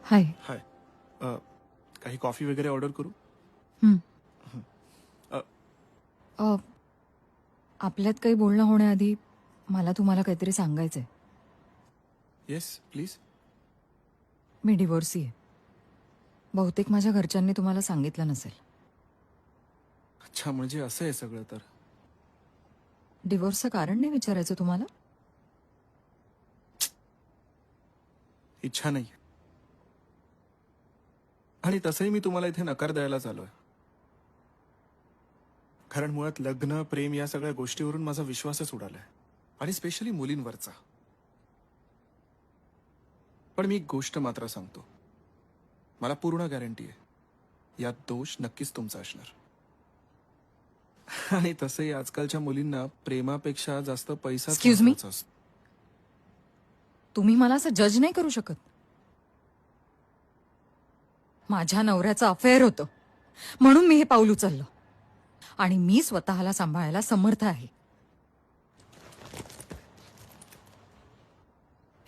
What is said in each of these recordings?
हाय. हाय. काही कॉफी वगैरे ऑर्डर करू? आपल्यात काही बोलणं होण्याआधी मला तुम्हाला काहीतरी सांगायचंय. Yes please. मी डिवोर्सी आहे. बहुतेक माझ्या घरच्यांनी तुम्हाला सांगितलं नसेल. अच्छा, म्हणजे असं आहे सगळं. तर डिवोर्सचं कारण नाही विचारायचं तुम्हाला? इच्छा नाही. आणि तसंही मी तुम्हाला इथे नकार द्यायलाच आलोय. कारण मुळात लग्न प्रेम या सगळ्या गोष्टीवरून माझा विश्वासच उडालाय, आणि स्पेशली मुलींवरचा. पण मी एक गोष्ट मात्र सांगतो, मला पूर्ण गॅरंटी आहे यात दोष नक्कीच तुमचा असणार. आणि तसंही आजकालच्या मुलींना प्रेमापेक्षा जास्त पैसाच Excuse me? महत्त्वाचा असतो. तुम्ही मला असं जज नाही करू शकत. माझ्या नवऱ्याचं अफेअर होतं म्हणून मी हे पाऊल उचललं, आणि मी स्वतःला सांभाळायला समर्थ आहे.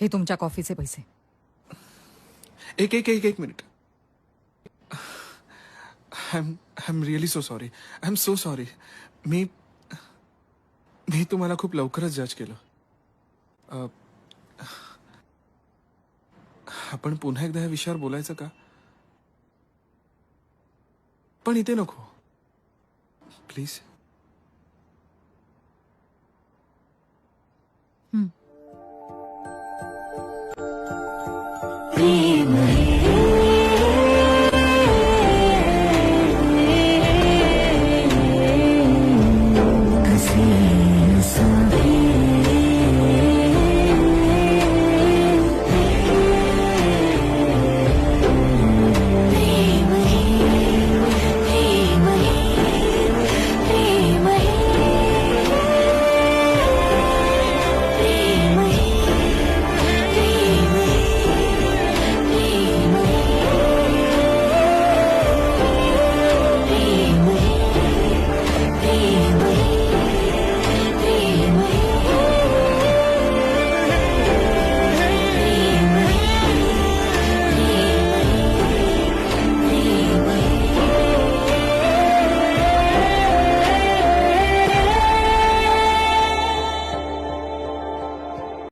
हे तुमच्या कॉफीचे पैसे. एक एक एक एक minute. I am really so sorry. I am so sorry. मी मी तुम्हाला खूप लवकरच जज केलं. आपण पुन्हा एकदा या विषयावर बोलायचं का? पण इथे नको प्लीज. हं.